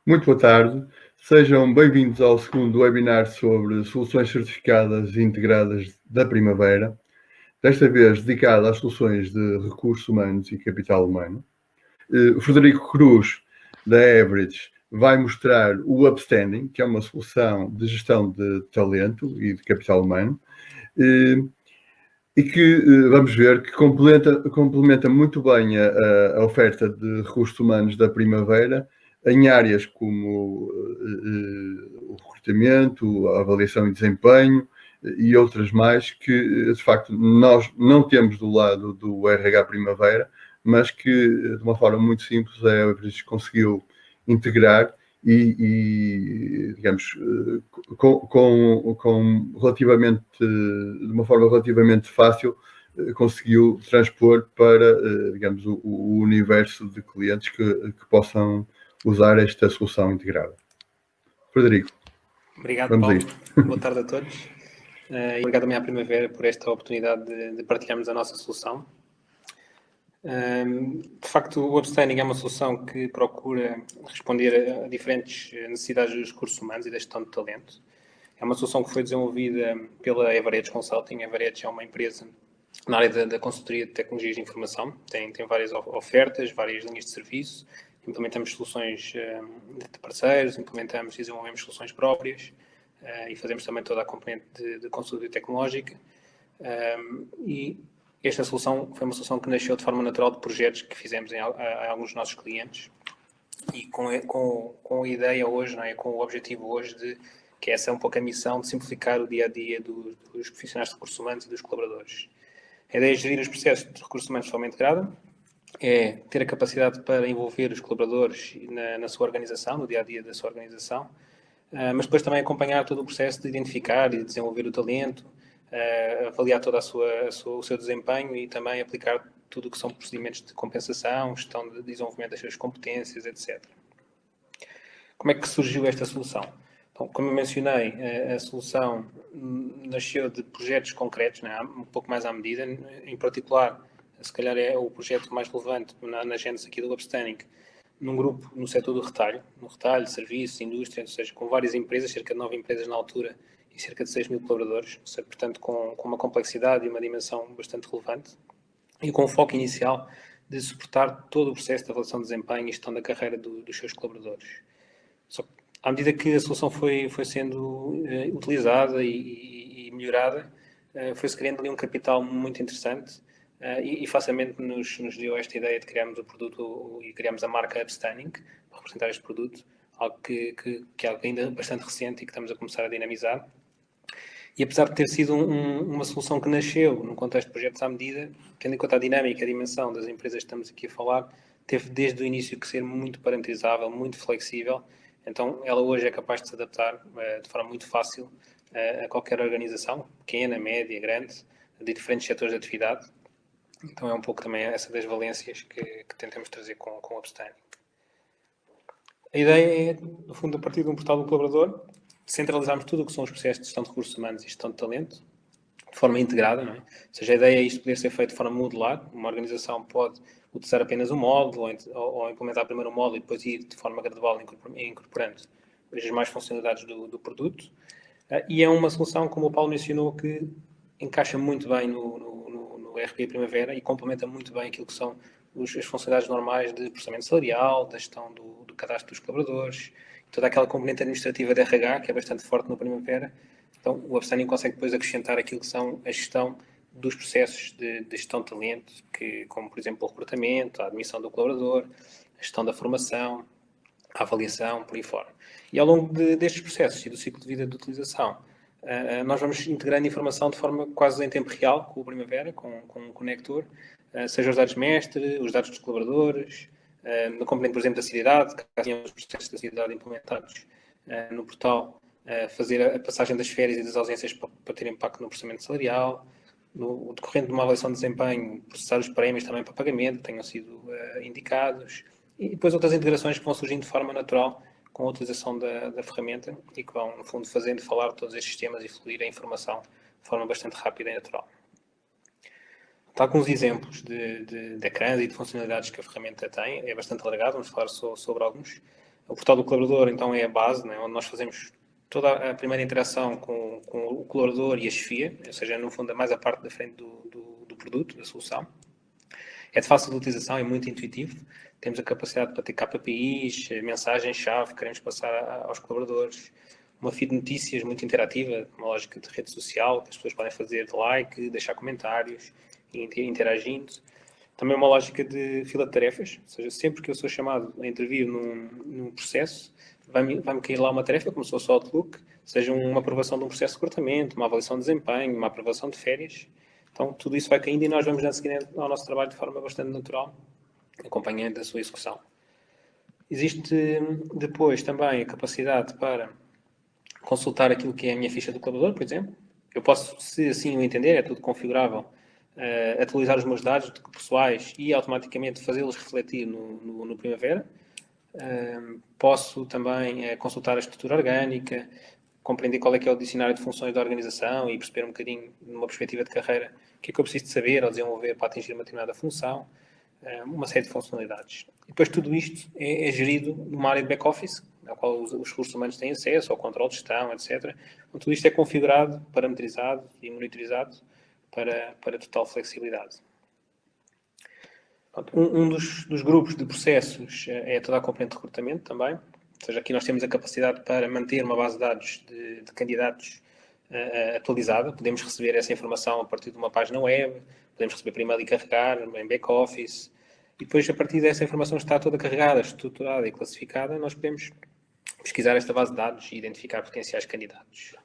Muito boa tarde, sejam bem-vindos ao segundo webinar sobre soluções certificadas e integradas da Primavera, desta vez dedicado às soluções de recursos humanos e capital humano. O Frederico Cruz, da Average, vai mostrar o Upstanding, que é uma solução de gestão de talento e de capital humano, e que vamos ver que complementa muito bem a oferta de recursos humanos da Primavera em áreas como o recrutamento, a avaliação e desempenho e outras mais que, de facto, nós não temos do lado do RH Primavera, mas que, de uma forma muito simples, a Everest conseguiu integrar e digamos, relativamente, de uma forma relativamente fácil, conseguiu transpor para, digamos, o universo de clientes que possam usar esta solução integrada. Frederico. Obrigado, Paulo. Boa tarde a todos. E obrigado também à Primavera por esta oportunidade de partilharmos a nossa solução. De facto, o Upstanding é uma solução que procura responder a diferentes necessidades dos recursos humanos e da gestão de talento. É uma solução que foi desenvolvida pela Everedge Consulting. A Everedge é uma empresa na área da consultoria de tecnologias de informação. Tem várias ofertas, várias linhas de serviço. Implementamos soluções de parceiros, implementamos e desenvolvemos soluções próprias e fazemos também toda a componente de consultoria tecnológica. E esta solução foi uma solução que nasceu de forma natural de projetos que fizemos a alguns dos nossos clientes e com a ideia hoje, não é? Com o objetivo hoje de que essa é um pouco a missão de simplificar o dia-a-dia dos profissionais de recursos humanos e dos colaboradores. A ideia é gerir os processos de recursos humanos de forma integrada, é ter a capacidade para envolver os colaboradores na sua organização, no dia-a-dia da sua organização, mas depois também acompanhar todo o processo de identificar e desenvolver o talento, avaliar todo o seu desempenho e também aplicar tudo o que são procedimentos de compensação, gestão de desenvolvimento das suas competências, etc. Como é que surgiu esta solução? Bom, como eu mencionei, a solução nasceu de projetos concretos, né, um pouco mais à medida. Em particular, se calhar é o projeto mais relevante na gênese aqui do Upstanding, num grupo no setor do retalho, serviços, indústria, ou seja, com várias empresas, cerca de 9 empresas na altura e cerca de 6 mil colaboradores, ou seja, portanto com uma complexidade e uma dimensão bastante relevante e com o foco inicial de suportar todo o processo de avaliação de desempenho e gestão da carreira dos seus colaboradores. Só que, à medida que a solução foi sendo utilizada e melhorada, foi-se criando ali um capital muito interessante e facilmente nos deu esta ideia de criarmos o produto e criarmos a marca Upstanding para representar este produto, algo que é algo ainda bastante recente e que estamos a começar a dinamizar. E apesar de ter sido uma solução que nasceu num contexto de projetos à medida, tendo em conta a dinâmica e a dimensão das empresas que estamos aqui a falar, teve desde o início que ser muito parametrizável, muito flexível. Então, ela hoje é capaz de se adaptar de forma muito fácil a qualquer organização, pequena, média, grande, de diferentes setores de atividade. Então, é um pouco também essa das valências que tentamos trazer com o Upstanding. A ideia é, no fundo, a partir de um portal do colaborador, centralizarmos tudo o que são os processos de gestão de recursos humanos e gestão de talento, de forma integrada, não é? Ou seja, a ideia é isto poder ser feito de forma modular. Uma organização pode utilizar apenas um módulo ou implementar primeiro um módulo e depois ir de forma gradual incorporando as mais funcionalidades do produto. E é uma solução, como o Paulo mencionou, que encaixa muito bem no RP Primavera e complementa muito bem aquilo que são as funcionalidades normais de processamento salarial, da gestão do cadastro dos colaboradores, toda aquela componente administrativa de RH, que é bastante forte no Primavera. Então, o Upstanding consegue depois acrescentar aquilo que são a gestão dos processos de gestão de talento, como, por exemplo, o recrutamento, a admissão do colaborador, a gestão da formação, a avaliação, por aí fora. E ao longo destes processos e do ciclo de vida de utilização, nós vamos integrando informação de forma quase em tempo real com o Primavera, com um conector, seja os dados mestre, os dados dos colaboradores, no componente, por exemplo, da cidade, caso tenhamos os processos da cidade implementados no portal, fazer a passagem das férias e das ausências para ter impacto no processamento salarial, no decorrente de uma avaliação de desempenho, processar os prémios também para pagamento, que tenham sido indicados, e depois outras integrações que vão surgindo de forma natural com a utilização da ferramenta e que vão, no fundo, fazendo falar todos estes sistemas e fluir a informação de forma bastante rápida e natural. Há alguns exemplos de ecrãs e de funcionalidades que a ferramenta tem, é bastante alargado, vamos falar sobre alguns. O portal do colaborador, então, é a base, né, onde nós fazemos toda a primeira interação com o colaborador e a chefia, ou seja, no fundo, é mais a parte da frente do produto, da solução. É de fácil utilização, é muito intuitivo. Temos a capacidade para ter KPIs, mensagens-chave que queremos passar aos colaboradores. Uma feed de notícias muito interativa, uma lógica de rede social, que as pessoas podem fazer like, deixar comentários e interagindo. Também uma lógica de fila de tarefas, ou seja, sempre que eu sou chamado a intervir num processo, vai-me cair lá uma tarefa, como se fosse o Outlook, seja uma aprovação de um processo de recrutamento, uma avaliação de desempenho, uma aprovação de férias. Então, tudo isso vai caindo e nós vamos dando seguimento ao nosso trabalho de forma bastante natural, acompanhando a sua execução. Existe depois também a capacidade para consultar aquilo que é a minha ficha do colaborador, por exemplo. Eu posso, se assim o entender, é tudo configurável, atualizar os meus dados pessoais e automaticamente fazê-los refletir no Primavera. Posso também consultar a estrutura orgânica, compreender qual é que é o dicionário de funções da organização e perceber um bocadinho, numa perspectiva de carreira, o que é que eu preciso de saber ou desenvolver para atingir uma determinada função, uma série de funcionalidades. E depois tudo isto é gerido numa área de back-office, na qual os recursos humanos têm acesso, ao controle de gestão, etc. Então, tudo isto é configurado, parametrizado e monitorizado para total flexibilidade. Um dos grupos de processos é toda a componente de recrutamento também. Ou seja, aqui nós temos a capacidade para manter uma base de dados de candidatos atualizada. Podemos receber essa informação a partir de uma página web, podemos receber por e-mail e carregar em back-office. E depois, a partir dessa informação está toda carregada, estruturada e classificada, nós podemos pesquisar esta base de dados e identificar potenciais candidatos.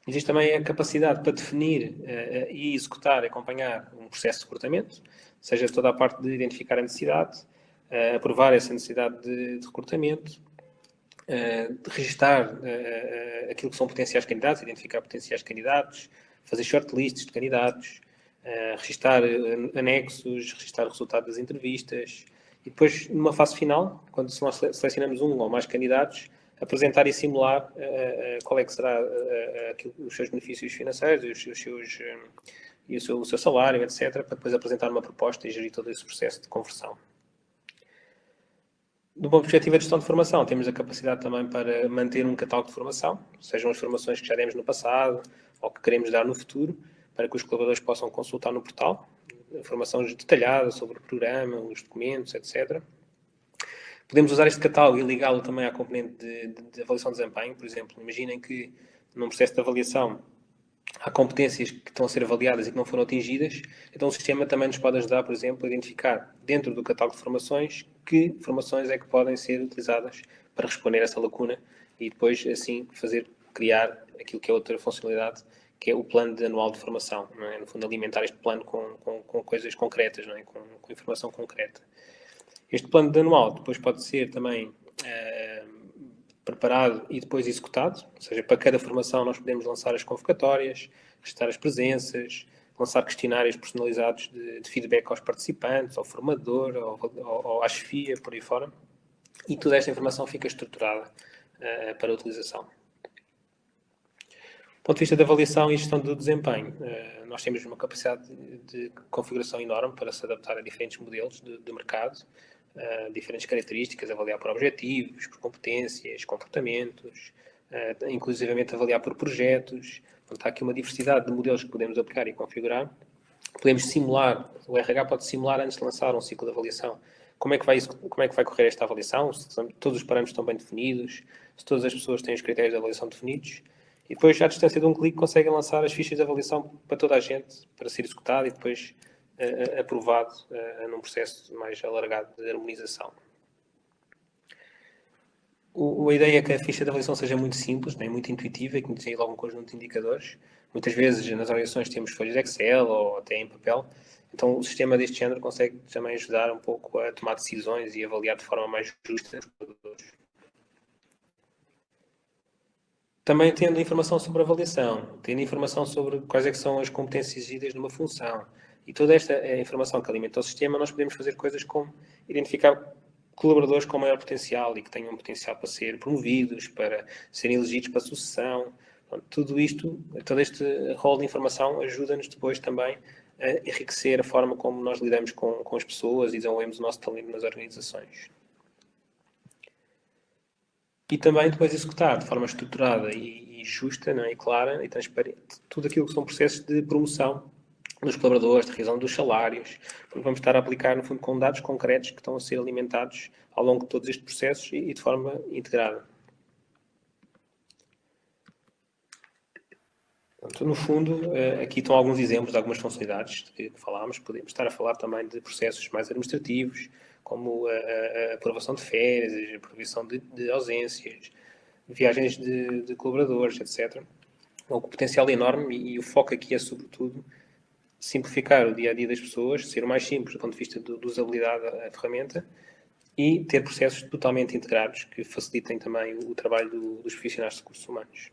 Existe também a capacidade para definir e executar, acompanhar um processo de recrutamento, seja toda a parte de identificar a necessidade, aprovar essa necessidade de recrutamento, de registar aquilo que são potenciais candidatos, identificar potenciais candidatos, fazer shortlists de candidatos, registar anexos, registar o resultado das entrevistas e depois, numa fase final, quando nós selecionamos um ou mais candidatos, apresentar e simular qual é que será os seus benefícios financeiros e o seu salário, etc., para depois apresentar uma proposta e gerir todo esse processo de conversão. Do ponto de perspectiva de gestão de formação, temos a capacidade também para manter um catálogo de formação, sejam as formações que já demos no passado ou que queremos dar no futuro, para que os colaboradores possam consultar no portal, informações detalhadas sobre o programa, os documentos, etc. Podemos usar este catálogo e ligá-lo também à componente de avaliação de desempenho. Por exemplo, imaginem que num processo de avaliação há competências que estão a ser avaliadas e que não foram atingidas, então o sistema também nos pode ajudar, por exemplo, a identificar dentro do catálogo de formações que formações é que podem ser utilizadas para responder a essa lacuna e depois, assim, criar aquilo que é outra funcionalidade, que é o plano anual de formação. Não é? No fundo, alimentar este plano com coisas concretas, não é? com informação concreta. Este plano anual depois pode ser também preparado e depois executado, ou seja, para cada formação nós podemos lançar as convocatórias, registrar as presenças, lançar questionários personalizados de feedback aos participantes, ao formador, ou à chefia, por aí fora. E toda esta informação fica estruturada para a utilização. Do ponto de vista da avaliação e gestão do desempenho, nós temos uma capacidade de configuração enorme para se adaptar a diferentes modelos de mercado, diferentes características, avaliar por objetivos, por competências, comportamentos, inclusivamente avaliar por projetos. Portanto, há aqui uma diversidade de modelos que podemos aplicar e configurar. Podemos simular, o RH pode simular antes de lançar um ciclo de avaliação. Como é que vai correr esta avaliação? Se todos os parâmetros estão bem definidos, se todas as pessoas têm os critérios de avaliação definidos. E depois, à distância de um clique, conseguem lançar as fichas de avaliação para toda a gente, para ser executado e depois aprovado num processo mais alargado de harmonização. A ideia é que a ficha de avaliação seja muito simples, né, muito intuitiva e que nos tenha logo um conjunto de indicadores. Muitas vezes nas avaliações temos folhas de Excel ou até em papel, então o sistema deste género consegue também ajudar um pouco a tomar decisões e avaliar de forma mais justa os colaboradores. Também tendo informação sobre a avaliação, tendo informação sobre quais é que são as competências exigidas numa função e toda esta informação que alimenta o sistema, nós podemos fazer coisas como identificar colaboradores com maior potencial e que tenham potencial para ser promovidos, para serem elegidos para a sucessão. Tudo isto, todo este rol de informação ajuda-nos depois também a enriquecer a forma como nós lidamos com as pessoas e desenvolvemos o nosso talento nas organizações. e também depois executar de forma estruturada e justa, não é? E clara e transparente tudo aquilo que são processos de promoção dos colaboradores, de revisão dos salários, porque vamos estar a aplicar, no fundo, com dados concretos que estão a ser alimentados ao longo de todos estes processos e de forma integrada. Portanto, no fundo, aqui estão alguns exemplos de algumas funcionalidades que falámos. Podemos estar a falar também de processos mais administrativos, como a aprovação de férias, a previsão de ausências, viagens de colaboradores, etc. Um potencial enorme e o foco aqui é, sobretudo, simplificar o dia-a-dia das pessoas, ser o mais simples do ponto de vista de usabilidade da ferramenta e ter processos totalmente integrados que facilitem também o trabalho dos profissionais de recursos humanos.